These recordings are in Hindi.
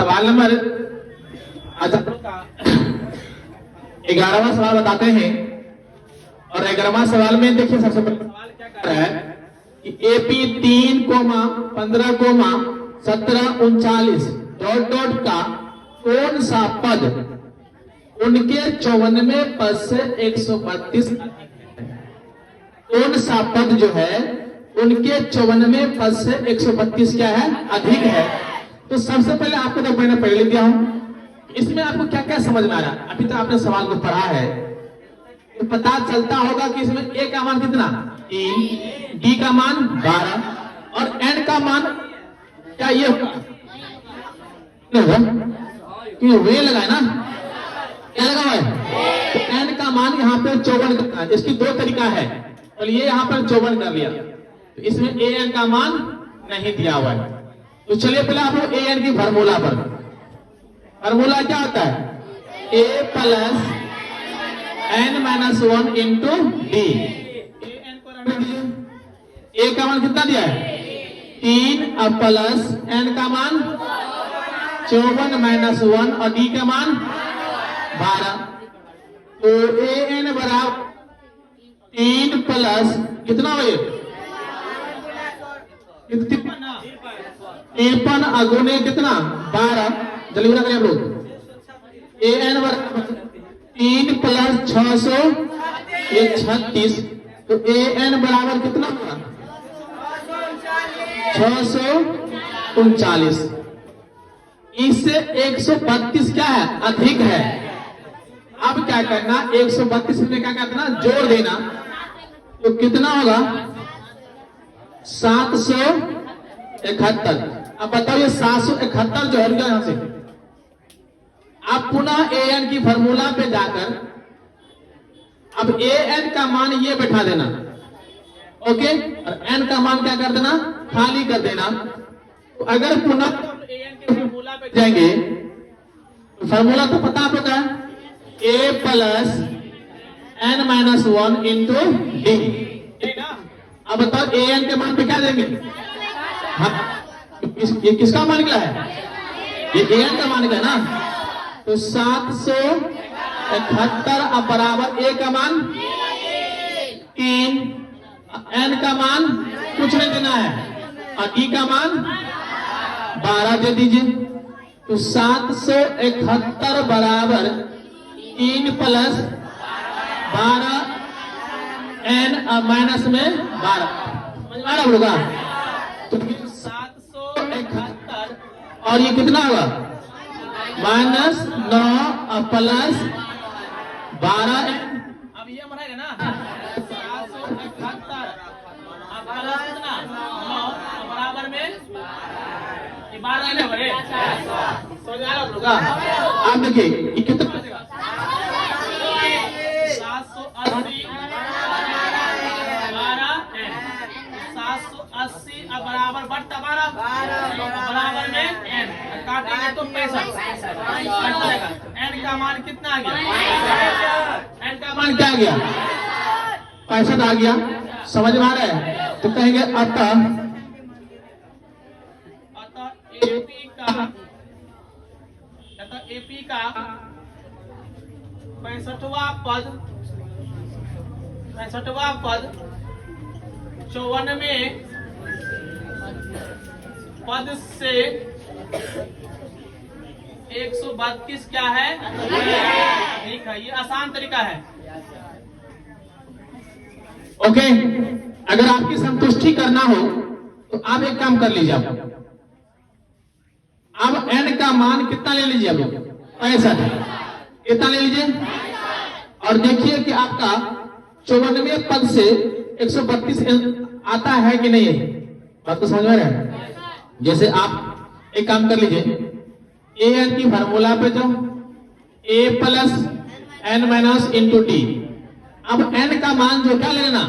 सवाल नंबर 11वां सवाल बताते हैं। और 11वां सवाल में देखिए सबसे पहले सवाल क्या कर रहा है कि AP 3,15,17,39 डॉट डॉट का कौन सा पद उनके 94 पद से 132 कौन सा पद जो है उनके 94 पद से 132 क्या है अधिक है। तो सबसे पहले आपको तो मैंने पहले लिख दिया हूं, इसमें आपको क्या क्या समझ में आ रहा है। अभी तो आपने सवाल को पढ़ा है तो पता चलता होगा कि इसमें A का मान कितना 3, D का मान 12 और N का मान क्या ये होगा क्यों वे लगा है ना, क्या लगा हुआ है। तो N का मान यहाँ पे 54 करना है। इसकी दो तरीका है, और ये यहाँ पर 54 कर लिया तो इसमें AN का मान नहीं दिया हुआ है। तो चलिए पहले आप लोग AN की फार्मूला पर, फार्मूला क्या होता है A plus n-1 into D। A का मान कितना दिया है 3 और प्लस N का मान 54 माइनस 1 और D का मान 12। तो AN बराबर 3 प्लस कितना हो 53 अगुने कितना 12। जल्दी बना करें आप लोग। AN बराबर 3 प्लस 600 ये 36। तो AN बराबर कितना होगा 639। इससे 132 क्या है अधिक है। अब क्या करना 132 में क्या करना जोड़ देना तो कितना होगा 771। अब बताओ ये 771 जो है यहां से आप पुनः AN की फार्मूला पे जाकर अब AN का मान ये बैठा देना, ओके, और N का मान क्या कर देना खाली कर देना। तो अगर पुनः AN की फार्मूला पे जाएंगे तो फार्मूला तो पता आपका A plus n-1 into D। अब बताओ AN के मान पे क्या देंगे। हाँ, ये किसका मान निकला है ये AN का मान निकला है ना। तो 771 अब बराबर A का मान 3, N का मान कुछ नहीं देना है और D का मान 12 दे दीजिए। तो 771 बराबर 3 प्लस 12 N माइनस में 12 समझ में आ रहा होगा। तो 771 और ये कितना होगा -9 प्लस 12 N। अब ये बनेगा ना 771 अब प्लस कितना 9 बराबर में 12 है बड़े समझ आ रहा होगा। आप देखिए ये कितना 780 अब बराबर बढ़ता 12 बराबर में N काटेंगे तो 65 N का मान कितना आ गया N का मान क्या आ गया 65 आ गया। समझ में आ रहा है। तो कहेंगे अतः AP का 65वां पद 94 पद से 132 क्या है ठीक है। ये आसान तरीका है। ओके, अगर आपकी संतुष्टि करना हो तो आप एक काम कर लीजिए। अब N का मान कितना ले लीजिए आप 65 कितना ले लीजिए और देखिए कि आपका 94 पद से 132 आता है कि नहीं। बात को समझ में आ रहा है। जैसे आप एक काम कर लीजिए AN की फार्मूला पे जाओ A plus n-1 into D। अब N का मान जो क्या लेना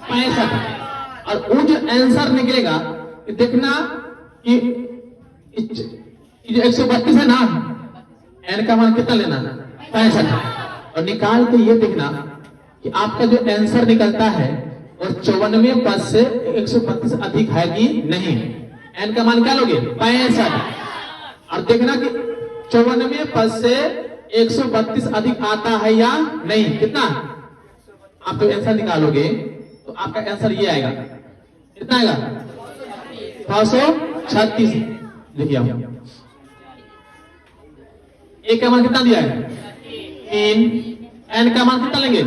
65 और वो जो आंसर निकलेगा देखना कि 132 है ना N का मान कितना लेना 65 और निकाल के ये देखना कि आपका जो आंसर निकलता है और 94 पद से 132 अधिक है कि नहीं। N का मान क्या लोगे 65 और देखना कि 94 पद से 132 अधिक आता है या नहीं। कितना आप तो आंसर निकालोगे तो आपका आंसर ये आएगा। कितना आएगा? 636। देखिए आप ए का मान कितना दिया है? 3। एन का मान कितना लेंगे?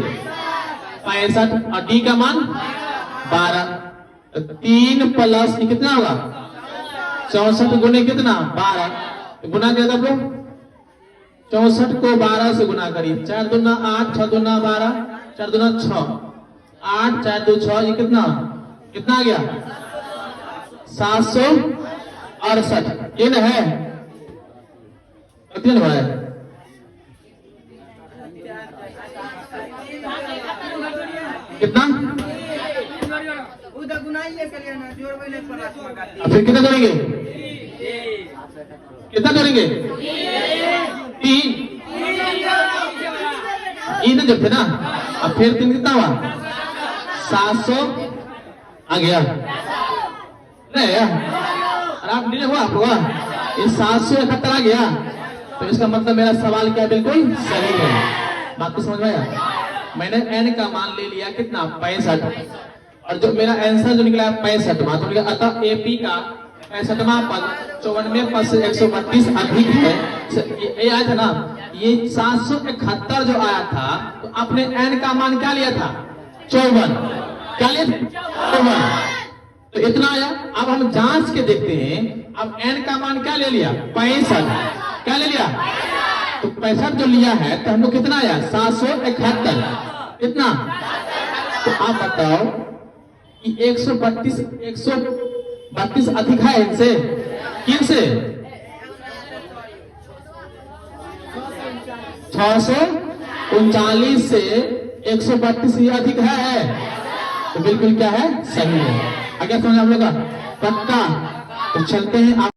65। और डी का मान 12। 3 प्लस कितना होगा? 64 गुने कितना? 12। गुना किया था लोग 64 को 12 से गुना करिए। 4 दूना 8, 6 दूना 12, 4 दूना 6, 8, 4 2 6, ये कितना कितना आ गया? 768। ये ना है कितने भाई? कितना? फिर कितना करेंगे? कितना करेंगे? 3। तीन जब थे ना, अब फिर 3 कितना हुआ? 700 आ गया नहीं यार? आप नहीं हुआ आपको? ये 771 आ गया। तो इसका मतलब मेरा सवाल क्या बिल्कुल सही है। बात को समझ में आया? मैंने एन का मान ले लिया कितना? 65। और जो मेरा आंसर जो निकला 65वां, तो अतः एपी का 65वां पद 94 पद से 132 अधिक है। ये आया था ना, ये 771 जो आया था, तो आपने एन का मान क्या लिया था? 54। क्या लिया था? 54। तो इतना आया। अब हम जांच के देखते हैं। अब एन का मान क्या ले लिया? 65। क्या ले लिया? तो 65 जो लिया है, तो हमको कितना आया? 771। कितना? तो आप बताओ कि 132 अधिक है इनसे? किन से? 639 से 132 ये अधिक है। तो बिल्कुल क्या है? सही है। आगे समझ आप लोग का पक्का। तो चलते हैं आप